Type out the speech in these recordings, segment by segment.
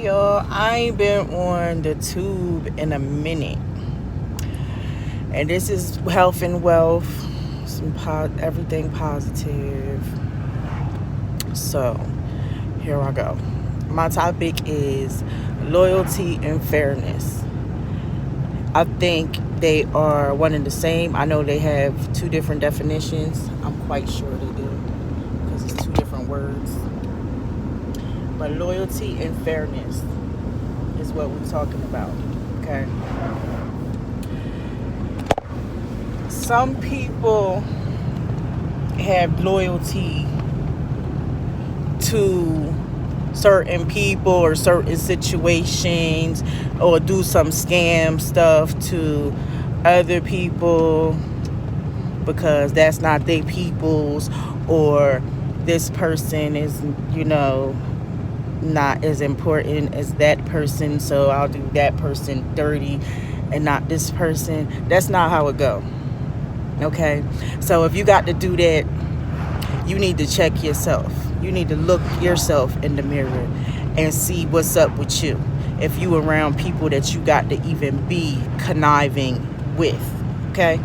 y'all. I ain't been on the tube in a minute. And this is health and wealth, everything positive. So, here I go. My topic is loyalty and fairness. I think they are one and the same. I know they have two different definitions. I'm quite sure they do because it's two different words. But loyalty and fairness is what we're talking about, okay? Some people have loyalty to certain people or certain situations, or do some scam stuff to other people because that's not their people's, or this person is, not as important as that person, so I'll do that person dirty and not this person. That's not how it go. Okay? So if you got to do that, you need to check yourself. You need to look yourself in the mirror and see what's up with you. If you around people that you got to even be conniving with. Okay?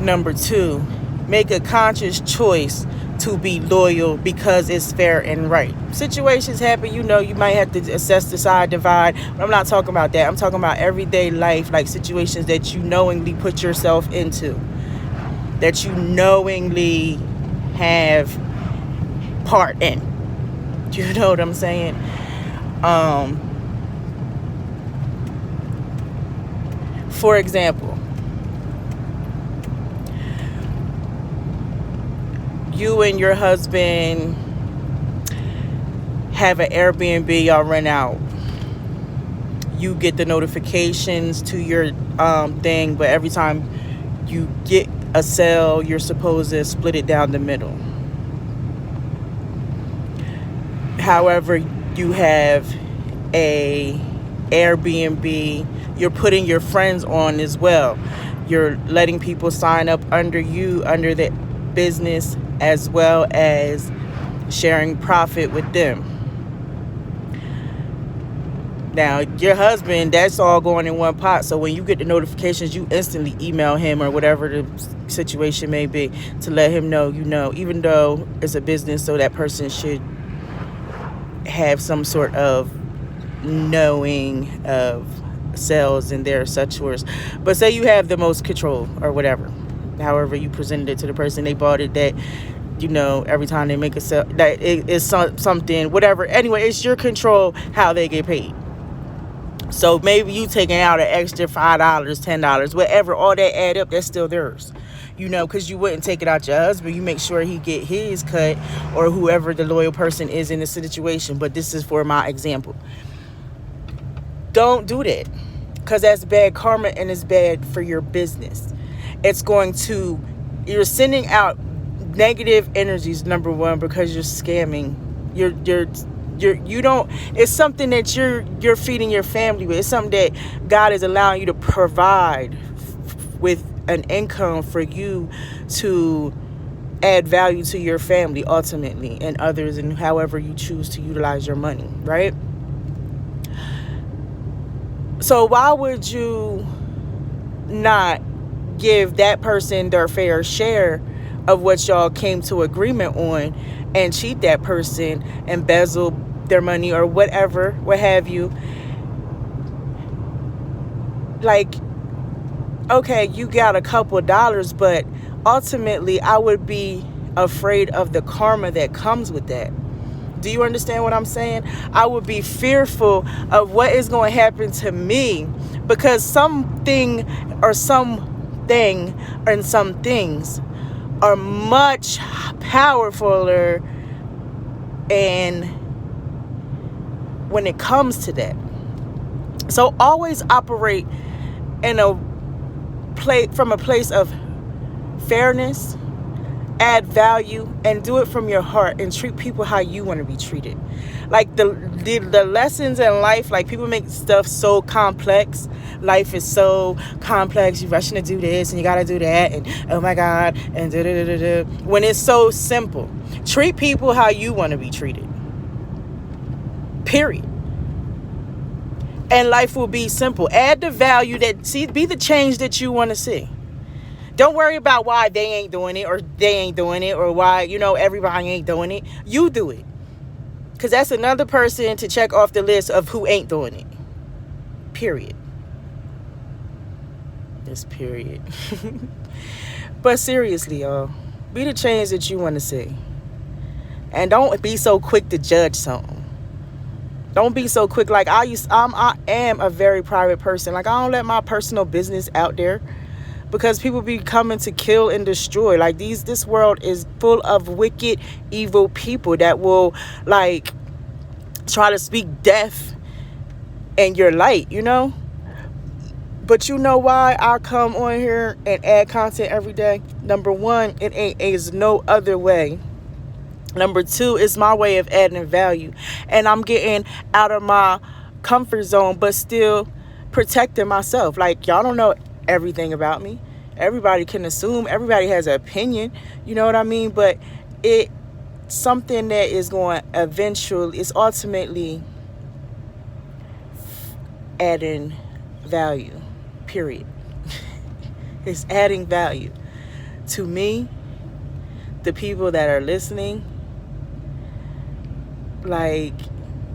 Number 2, make a conscious choice to be loyal because it's fair and right. Situations happen, you might have to assess, decide, divide. But I'm not talking about that. I'm talking about everyday life, like situations that you knowingly put yourself into, that you knowingly have part in. Do you know what I'm saying? For example, you and your husband have an Airbnb, y'all rent out. You get the notifications to your thing, but every time you get a sale, you're supposed to split it down the middle. However, you have a Airbnb, you're putting your friends on as well. You're letting people sign up under you, under the business, as well as sharing profit with them. Now, your husband, that's all going in one pot. So when you get the notifications, you instantly email him or whatever the situation may be to let him know, even though it's a business, so that person should have some sort of knowing of sales and their such words. But say you have the most control or whatever. However you presented it to the person, they bought it that, every time they make a sale, that it is something, whatever. Anyway, it's your control how they get paid. So maybe you taking out an extra $5, $10, whatever, all that add up, that's still theirs. Because you wouldn't take it out your husband. You make sure he get his cut, or whoever the loyal person is in the situation. But this is for my example. Don't do that, because that's bad karma and it's bad for your business. You're sending out negative energies, number one, because you're scamming. It's something that you're feeding your family with. It's something that God is allowing you to provide with an income for you to add value to your family ultimately, and others, and however you choose to utilize your money, right? So why would you not give that person their fair share of what y'all came to agreement on, and cheat that person, embezzle their money or whatever, what have you? Like, okay, you got a couple dollars, but ultimately I would be afraid of the karma that comes with that. Do you understand what I'm saying? I would be fearful of what is going to happen to me, because something or something and some things are much powerfuler, and when it comes to that. So always operate from a place of fairness, add value, and do it from your heart, and treat people how you want to be treated. Like the lessons in life, like people make stuff so complex. Life is so complex. You're rushing to do this and you got to do that, and oh my God, and when it's so simple. Treat people how you want to be treated. Period. And life will be simple. Add the value be the change that you want to see. Don't worry about why they ain't doing it, or they ain't doing it, or why, everybody ain't doing it. You do it. Because that's another person to check off the list of who ain't doing it. Period. This period. But seriously, y'all, be the change that you want to see. And don't be so quick to judge something. Don't be so quick. Like I am a very private person. Like, I don't let my personal business out there, because people be coming to kill and destroy. Like, this world is full of wicked, evil people that will like try to speak death in your light, But you know why I come on here and add content every day? Number one, is no other way. Number two, is my way of adding value. And I'm getting out of my comfort zone, but still protecting myself. Like, y'all don't know everything about me. Everybody can assume. Everybody has an opinion. You know what I mean? But it's something that is going eventually, it's ultimately adding value. Period. It's adding value to me, the people that are listening. Like,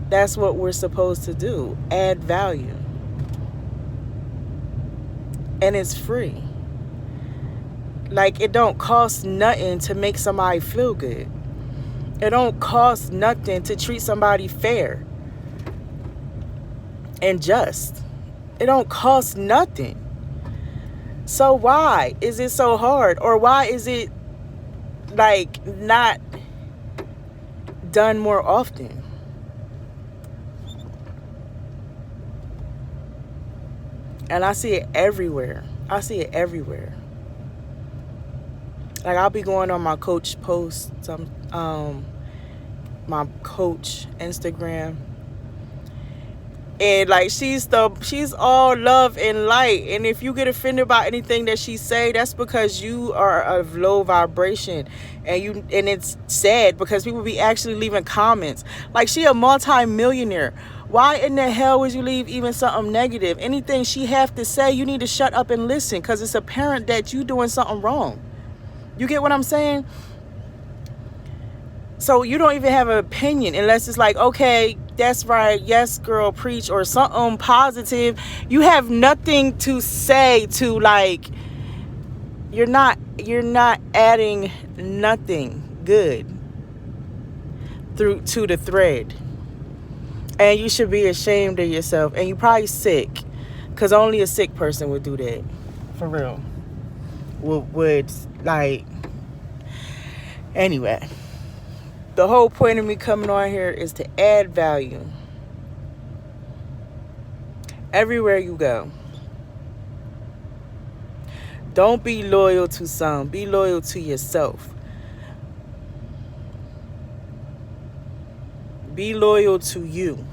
that's what we're supposed to do. Add value. And it's free. Like, it don't cost nothing to make somebody feel good. It don't cost nothing to treat somebody fair and just. It don't cost nothing. So why is it so hard? Or why is it like not done more often? And I see it everywhere. Like, I'll be going on my coach post, my coach Instagram, and like, she's all love and light. And if you get offended by anything that she say, that's because you are of low vibration. And it's sad, because people be actually leaving comments. Like, she a multi-millionaire. Why in the hell would you leave even something negative? Anything she have to say, you need to shut up and listen, because it's apparent that you doing something wrong. You get what I'm saying? So you don't even have an opinion unless it's like, okay, that's right, yes, girl, preach, or something positive. You have nothing to say to, like, you're not adding nothing good to the thread. And you should be ashamed of yourself. And you're probably sick, because only a sick person would do that. For real. Would like, anyway. The whole point of me coming on here is to add value. Everywhere you go. Don't be loyal to some. Be loyal to yourself. Be loyal to you.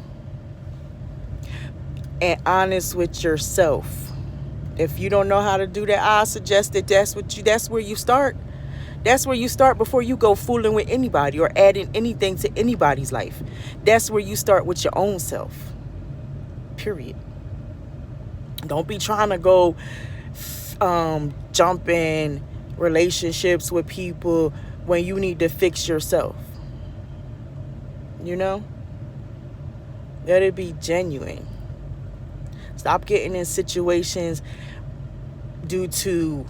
And honest with yourself. If you don't know how to do that, I suggest that that's where you start. That's where you start before you go fooling with anybody or adding anything to anybody's life. That's where you start with your own self. Period. Don't be trying to go jump in relationships with people when you need to fix yourself. Let it be genuine. Stop getting in situations due to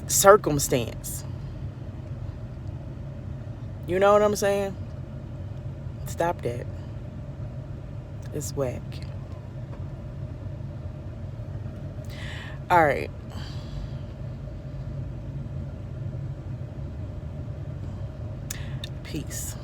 circumstance. You know what I'm saying? Stop that. It's whack. All right. Peace.